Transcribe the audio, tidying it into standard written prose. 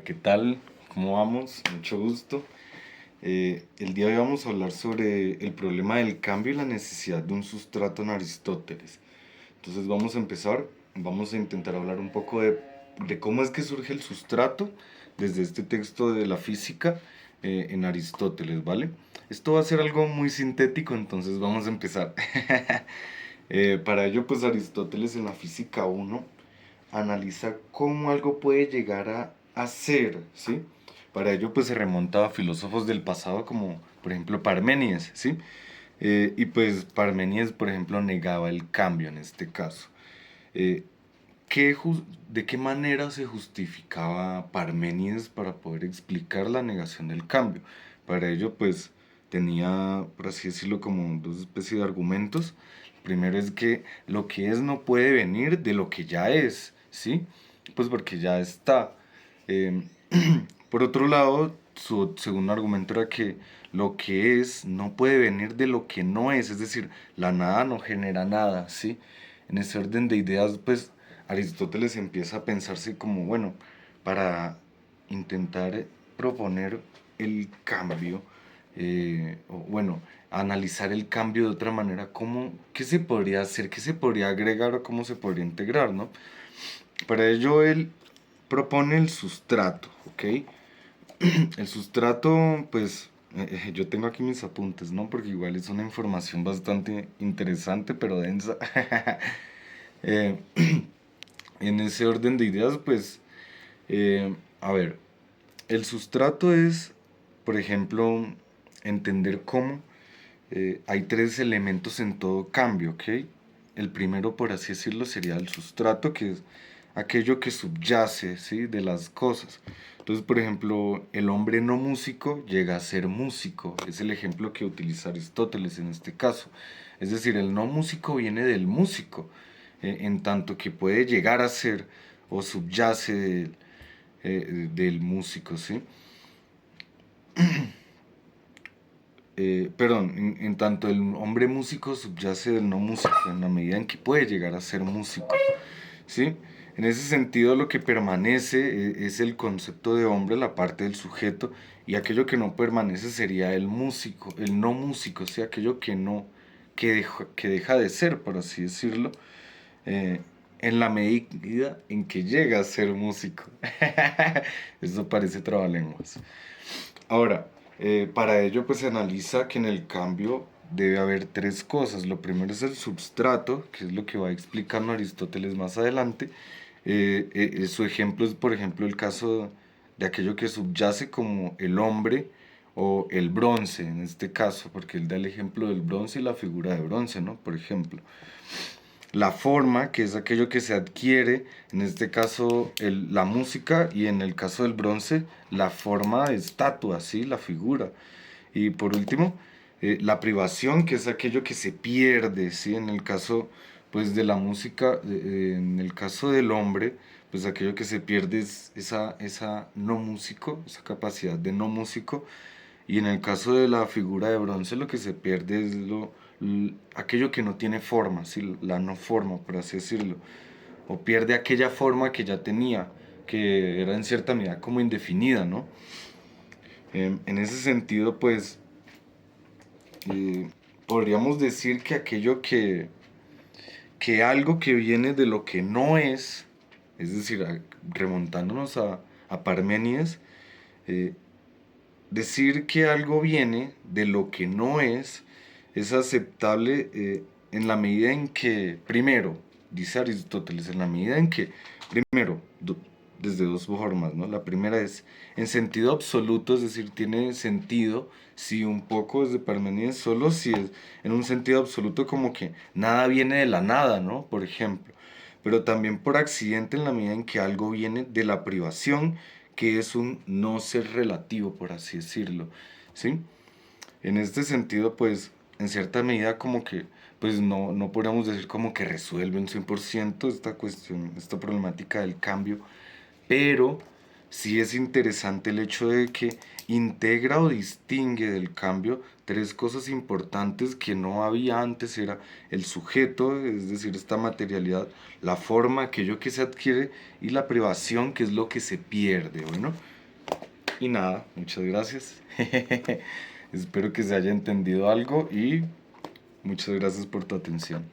¿Qué tal? ¿Cómo vamos? Mucho gusto. El día de hoy vamos a hablar sobre el problema del cambio y la necesidad de un sustrato en Aristóteles. Entonces vamos a empezar, vamos a intentar hablar un poco de cómo es que surge el sustrato desde este texto de la física en Aristóteles, ¿vale? Esto va a ser algo muy sintético, entonces vamos a empezar. Para ello, pues Aristóteles en la física uno analiza cómo algo puede llegar a ser, ¿sí? Para ello, pues se remonta a filósofos del pasado como, por ejemplo, Parménides, ¿sí? Y pues Parménides, por ejemplo, negaba el cambio en este caso. Eh, ¿De qué manera se justificaba Parménides para poder explicar la negación del cambio? Para ello, pues tenía, por así decirlo, como dos especies de argumentos. Primero es que lo que es no puede venir de lo que ya es, ¿sí? Pues porque ya está. Eh, por otro lado, su segundo argumento era que lo que es no puede venir de lo que no es decir, la nada no genera nada, ¿sí? En ese orden de ideas, pues Aristóteles empieza a pensarse como, bueno, para intentar proponer el cambio, o bueno, analizar el cambio de otra manera, ¿qué se podría hacer? ¿Qué se podría agregar o cómo se podría integrar, ¿no? Para ello él propone el sustrato, ¿ok? El sustrato, pues yo tengo aquí mis apuntes, ¿no? Porque igual es una información bastante interesante, pero densa. Eh, en ese orden de ideas, pues, a ver, el sustrato es, por ejemplo, entender cómo hay tres elementos en todo cambio, ¿ok? El primero, por así decirlo, sería el sustrato, que es aquello que subyace, ¿sí? De las cosas. Entonces, por ejemplo, el hombre no músico llega a ser músico. Es el ejemplo que utiliza Aristóteles en este caso. Es decir, el no músico viene del músico, en tanto que puede llegar a ser o subyace del músico, ¿sí? Perdón, en tanto el hombre músico subyace del no músico, en la medida en que puede llegar a ser músico, ¿sí? En ese sentido, lo que permanece es el concepto de hombre, la parte del sujeto, y aquello que no permanece sería el músico, el no músico, ¿sí? Aquello que no, que deja de ser, por así decirlo, eh, en la medida en que llega a ser músico. Eso parece trabalenguas. Ahora, para ello pues se analiza que en el cambio debe haber tres cosas. Lo primero es el substrato, que es lo que va explicando Aristóteles más adelante. Su ejemplo es, por ejemplo, el caso de aquello que subyace como el hombre o el bronce, en este caso, porque él da el ejemplo del bronce y la figura de bronce, ¿no? Por ejemplo. La forma, que es aquello que se adquiere, en este caso la música y en el caso del bronce, la forma de estatua, ¿sí? La figura. Y por último, la privación, que es aquello que se pierde, ¿sí? En el caso pues, de la música, en el caso del hombre, pues aquello que se pierde es esa no músico, esa capacidad de no músico, y en el caso de la figura de bronce lo que se pierde es aquello que no tiene forma, ¿sí? La no forma, por así decirlo. O pierde aquella forma que ya tenía, que era en cierta medida como indefinida, ¿no? En ese sentido, pues, eh, podríamos decir que que algo que viene de lo que no es decir, remontándonos a Parménides, eh, decir que algo viene de lo que no es aceptable en la medida en que, primero, dice Aristóteles, en la medida en que, primero, desde dos formas, ¿no? La primera es en sentido absoluto, es decir, tiene sentido si un poco desde Parmenides, solo si es en un sentido absoluto como que nada viene de la nada, ¿no? Por ejemplo. Pero también por accidente en la medida en que algo viene de la privación, que es un no ser relativo, por así decirlo, ¿sí? En este sentido, pues, en cierta medida como que, pues no podríamos decir como que resuelve un 100% esta cuestión, esta problemática del cambio, pero sí es interesante el hecho de que integra o distingue del cambio tres cosas importantes que no había antes: era el sujeto, es decir, esta materialidad, la forma, aquello que se adquiere, y la privación, que es lo que se pierde. Bueno, y nada, muchas gracias. Espero que se haya entendido algo y muchas gracias por tu atención.